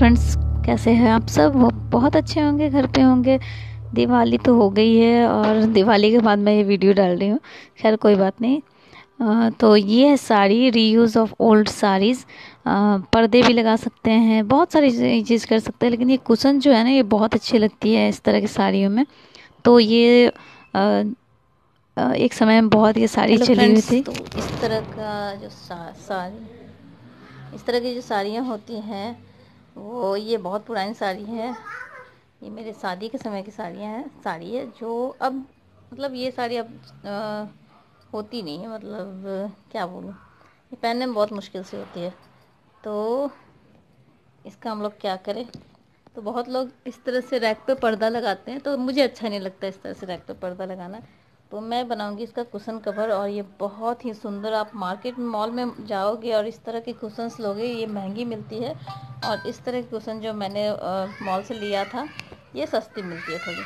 Friends, कैसे हैं आप सब? वो बहुत अच्छे होंगे, घर पे होंगे। दिवाली तो हो गई है और दिवाली के बाद मैं ये वीडियो डाल रही हूँ। खैर कोई बात नहीं। तो ये है sari, reuse of old saris. पर्दे भी लगा सकते हैं, बहुत सारी चीज़ कर सकते हैं, लेकिन ये कुशन जो है ना, ये बहुत अच्छी लगती है इस तरह की साड़ियों में। तो ये एक समय में बहुत ये साड़ी चली हुई थी। तो इस तरह का जो साड़ी, इस तरह की जो साड़ियाँ होती हैं वो ये बहुत पुरानी साड़ी है। ये मेरे शादी के समय की साड़ी है जो अब मतलब ये साड़ी अब होती नहीं है। मतलब क्या बोलूँ, ये पहनने में बहुत मुश्किल से होती है। तो इसका हम लोग क्या करें? तो बहुत लोग इस तरह से रैक पे पर्दा लगाते हैं, तो मुझे अच्छा नहीं लगता इस तरह से रैक पे पर्दा लगाना। तो मैं बनाऊंगी इसका कुशन कवर, और ये बहुत ही सुंदर। आप मार्केट में, मॉल में जाओगे और इस तरह की कुशन्स लोगे, ये महंगी मिलती है। और इस तरह की कुशन जो मैंने मॉल से लिया था, ये सस्ती मिलती है थोड़ी,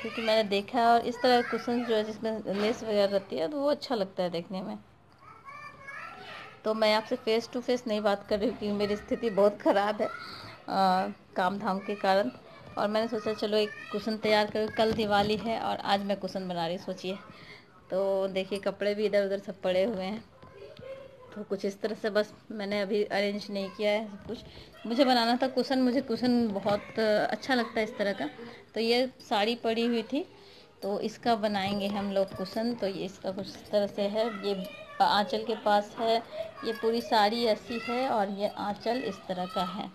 क्योंकि मैंने देखा है। और इस तरह के कुशन जो है जिसमें लेस वगैरह रहती है, तो वो अच्छा लगता है देखने में। तो मैं आपसे फ़ेस टू फेस नहीं बात कर रही हूँ, क्योंकि मेरी स्थिति बहुत ख़राब है काम धाम के कारण। और मैंने सोचा चलो एक कुशन तैयार करूँ, कल दिवाली है और आज मैं कुशन बना रही, सोचिए। तो देखिए कपड़े भी इधर उधर सब पड़े हुए हैं। तो कुछ इस तरह से बस मैंने अभी अरेंज नहीं किया है सब कुछ। मुझे बनाना था कुशन, मुझे कुशन बहुत अच्छा लगता है इस तरह का। तो ये साड़ी पड़ी हुई थी, तो इसका बनाएंगे हम लोग कुशन। तो ये इसका कुछ इस तरह से है, ये आंचल के पास है। ये पूरी साड़ी ऐसी है और ये आंचल इस तरह का है।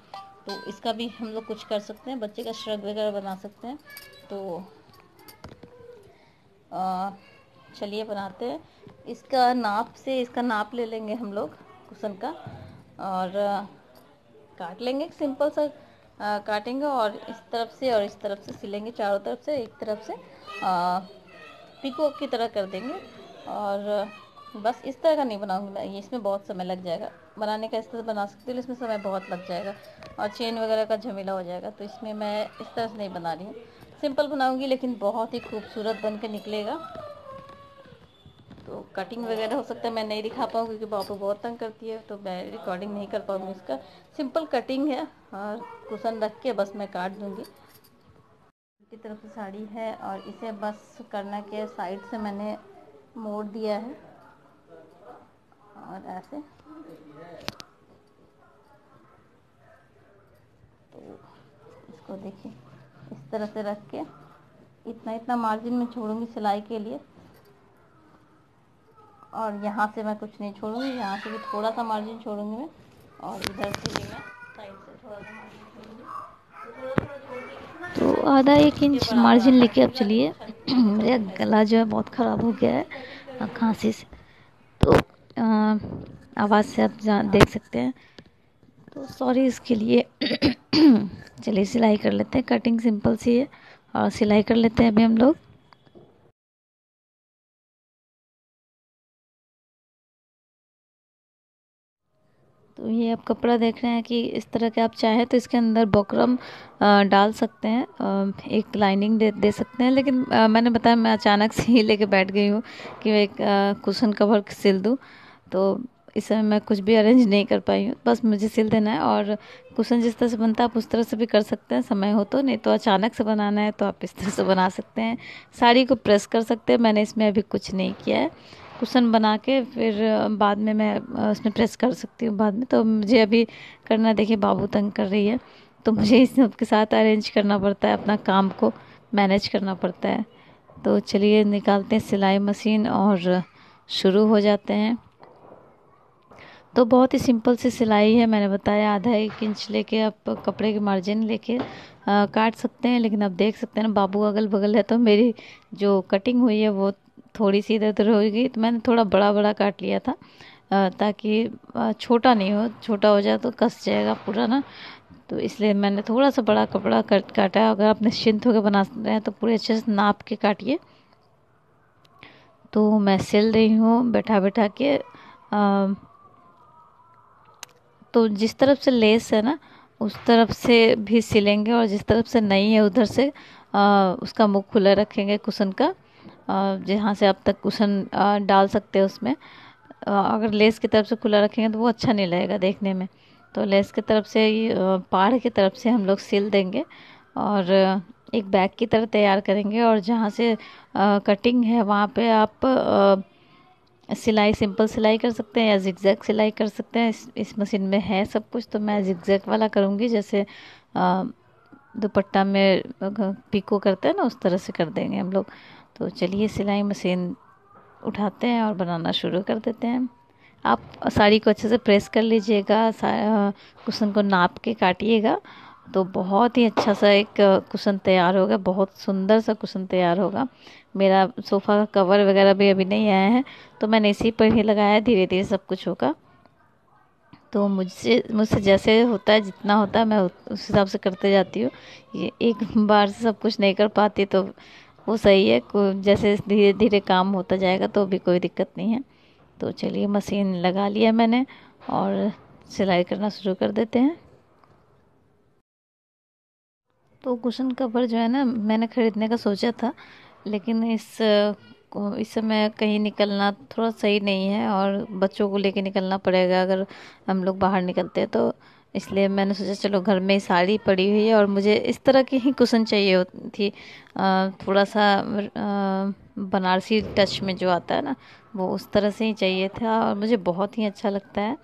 तो इसका भी हम लोग कुछ कर सकते हैं, बच्चे का श्रग वगैरह बना सकते हैं। तो चलिए बनाते हैं। इसका नाप ले लेंगे हम लोग कुशन का, और काट लेंगे सिंपल सा। काटेंगे और इस तरफ से और इस तरफ से सिलेंगे, चारों तरफ से। एक तरफ से पिको की तरह कर देंगे। और बस इस तरह का नहीं बनाऊंगी मैं, ये इसमें बहुत समय लग जाएगा बनाने का। इस तरह बना सकती हूँ, इसमें समय बहुत लग जाएगा और चेन वगैरह का झमेला हो जाएगा। तो इसमें मैं इस तरह से नहीं बना रही हूँ, सिंपल बनाऊंगी, लेकिन बहुत ही खूबसूरत बन के निकलेगा। तो कटिंग वगैरह हो सकता है मैं नहीं दिखा पाऊँ, क्योंकि बापू बहुत तंग करती है, तो मैं रिकॉर्डिंग नहीं कर पाऊँगी इसका। सिंपल कटिंग है और कुशन रख के बस मैं काट दूँगी। की तरफ से साड़ी है और इसे बस करना के साइड से मैंने मोड़ दिया है, और ऐसे। तो इसको देखिए इस तरह से रख के इतना इतना मार्जिन में छोड़ूंगी सिलाई के लिए। और यहाँ से मैं कुछ नहीं छोड़ूंगी, यहाँ से भी थोड़ा सा मार्जिन छोड़ूंगी मैं, और इधर से भी मैं साइड से थोड़ा सा मार्जिन छोड़ूंगी। तो आधा एक इंच मार्जिन लेके अब चलिए। मेरा गला जो है बहुत ख़राब हो गया है खांसी से, तो आवाज़ से आप देख सकते हैं, तो सॉरी इसके लिए। चलिए सिलाई कर लेते हैं, कटिंग सिंपल सी है और सिलाई कर लेते हैं अभी हम लोग। तो ये आप कपड़ा देख रहे हैं कि इस तरह के आप चाहें तो इसके अंदर बॉक्रम डाल सकते हैं, एक लाइनिंग दे सकते हैं। लेकिन मैंने बताया, मैं अचानक से ही लेके बैठ गई हूँ कि मैं एक कुशन कवर सिल दूँ। तो इस समय मैं कुछ भी अरेंज नहीं कर पाई हूँ, बस मुझे सिल देना है। और कुशन जिस तरह से बनता है आप उस तरह से भी कर सकते हैं, समय हो तो। नहीं तो अचानक से बनाना है तो आप इस तरह से बना सकते हैं, साड़ी को प्रेस कर सकते हैं। मैंने इसमें अभी कुछ नहीं किया है, कुशन बना के फिर बाद में मैं उसमें प्रेस कर सकती हूँ बाद में। तो मुझे अभी करना, देखिए बाबू तंग कर रही है, तो मुझे इस सबके साथ अरेंज करना पड़ता है, अपना काम को मैनेज करना पड़ता है। तो चलिए निकालते हैं सिलाई मशीन और शुरू हो जाते हैं। तो बहुत ही सिंपल सी सिलाई है, मैंने बताया आधा एक इंच लेके आप कपड़े की मार्जिन लेके काट सकते हैं। लेकिन आप देख सकते हैं ना, बाबू अगल बगल है, तो मेरी जो कटिंग हुई है वो थोड़ी सी इधर उधर होगी, तो मैंने थोड़ा बड़ा बड़ा काट लिया था ताकि छोटा नहीं हो, छोटा हो जाए तो कस जाएगा पूरा ना। तो इसलिए मैंने थोड़ा सा बड़ा कपड़ा काटा। अगर आप निश्चिंत होकर बना रहे हैं तो पूरे अच्छे से नाप के काटिए। तो मैं सिल रही हूँ बैठा बैठा के। तो जिस तरफ से लेस है ना, उस तरफ से भी सिलेंगे, और जिस तरफ से नहीं है उधर से उसका मुंह खुला रखेंगे कुशन का, जहाँ से आप तक कुशन डाल सकते हैं उसमें। अगर लेस की तरफ से खुला रखेंगे तो वो अच्छा नहीं लगेगा देखने में। तो लेस की तरफ से पाड़ की तरफ से हम लोग सिल देंगे और एक बैग की तरह तैयार करेंगे। और जहाँ से कटिंग है वहाँ पे आप सिलाई, सिंपल सिलाई कर सकते हैं या जिगजैग सिलाई कर सकते हैं। इस मशीन में है सब कुछ, तो मैं जिगजैग वाला करूँगी। जैसे दुपट्टा में पिको करते हैं ना, उस तरह से कर देंगे हम लोग। तो चलिए सिलाई मशीन उठाते हैं और बनाना शुरू कर देते हैं। आप साड़ी को अच्छे से प्रेस कर लीजिएगा, कुशन को नाप के काटिएगा, तो बहुत ही अच्छा सा एक कुशन तैयार होगा, बहुत सुंदर सा कुशन तैयार होगा। मेरा सोफ़ा का कवर वगैरह भी अभी नहीं आया है, तो मैंने इसी पर ही लगाया है, धीरे धीरे सब कुछ होगा। तो मुझसे मुझसे जैसे होता है, जितना होता है मैं उस हिसाब से करते जाती हूँ। ये एक बार से सब कुछ नहीं कर पाती, तो वो सही है, जैसे धीरे धीरे काम होता जाएगा तो भी कोई दिक्कत नहीं है। तो चलिए मशीन लगा लिया मैंने और सिलाई करना शुरू कर देते हैं। तो कुशन कवर जो है ना, मैंने ख़रीदने का सोचा था, लेकिन इस समय कहीं निकलना थोड़ा सही नहीं है और बच्चों को लेके निकलना पड़ेगा अगर हम लोग बाहर निकलते हैं। तो इसलिए मैंने सोचा चलो घर में ही साड़ी पड़ी हुई है और मुझे इस तरह की ही कुशन चाहिए थी। थोड़ा सा बनारसी टच में जो आता है ना, वो उस तरह से ही चाहिए था और मुझे बहुत ही अच्छा लगता है।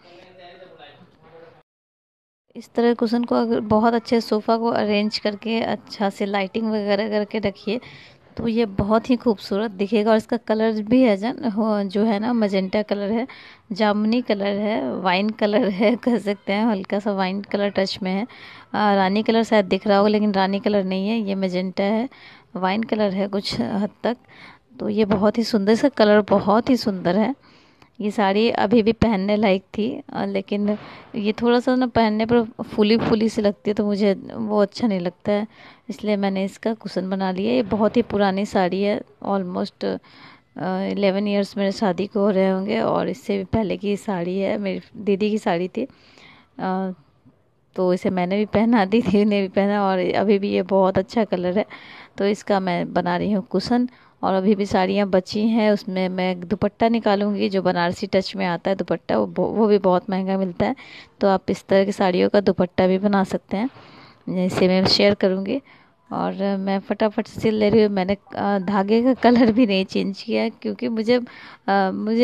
इस तरह कुशन को अगर बहुत अच्छे सोफ़ा को अरेंज करके अच्छा से लाइटिंग वगैरह करके रखिए, तो ये बहुत ही खूबसूरत दिखेगा। और इसका कलर भी है जो है ना, मजेंटा कलर है, जामुनी कलर है, वाइन कलर है, कह सकते हैं हल्का सा वाइन कलर टच में है। रानी कलर शायद दिख रहा होगा, लेकिन रानी कलर नहीं है, ये मजेंटा है, वाइन कलर है कुछ हद तक। तो ये बहुत ही सुंदर, इसका कलर बहुत ही सुंदर है। ये साड़ी अभी भी पहनने लायक थी, लेकिन ये थोड़ा सा ना पहनने पर फूली फूली सी लगती है, तो मुझे वो अच्छा नहीं लगता है, इसलिए मैंने इसका कुशन बना लिया। ये बहुत ही पुरानी साड़ी है, ऑलमोस्ट 11 ईयर्स मेरे शादी को हो रहे होंगे, और इससे भी पहले की साड़ी है, मेरी दीदी की साड़ी थी। तो इसे मैंने भी पहना, दीदी ने भी पहना, और अभी भी ये बहुत अच्छा कलर है। तो इसका मैं बना रही हूँ कुशन। और अभी भी साड़ियाँ बची हैं, उसमें मैं दुपट्टा निकालूंगी, जो बनारसी टच में आता है दुपट्टा, वो भी बहुत महंगा मिलता है। तो आप इस तरह की साड़ियों का दुपट्टा भी बना सकते हैं, इसे मैं शेयर करूँगी। और मैं फटाफट से सिल ले रही हूँ। मैंने धागे का कलर भी नहीं चेंज किया है, क्योंकि मुझे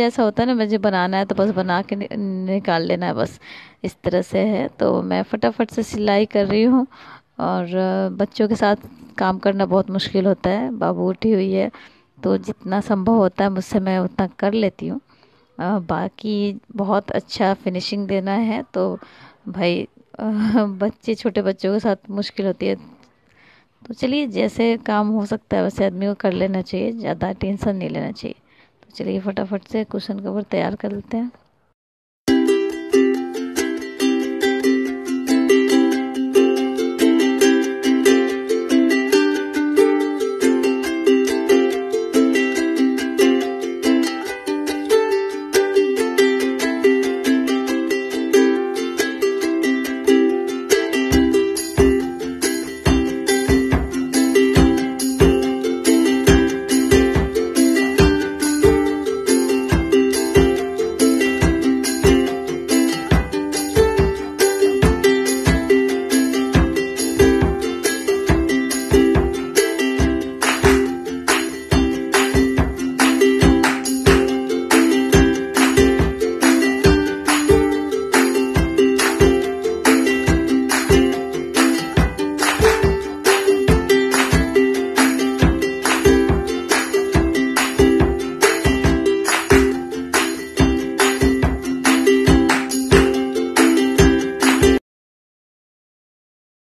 ऐसा होता है ना, मुझे बनाना है तो बस बना के निकाल लेना है, बस इस तरह से है। तो मैं फटाफट से सिलाई कर रही हूँ। और बच्चों के साथ काम करना बहुत मुश्किल होता है, बाबू उठी हुई है, तो जितना संभव होता है मुझसे मैं उतना कर लेती हूँ। बाकी बहुत अच्छा फिनिशिंग देना है तो भाई बच्चे, छोटे बच्चों के साथ मुश्किल होती है। तो चलिए जैसे काम हो सकता है वैसे आदमी को कर लेना चाहिए, ज़्यादा टेंशन नहीं लेना चाहिए। तो चलिए फटाफट से कुशन कवर तैयार कर लेते हैं।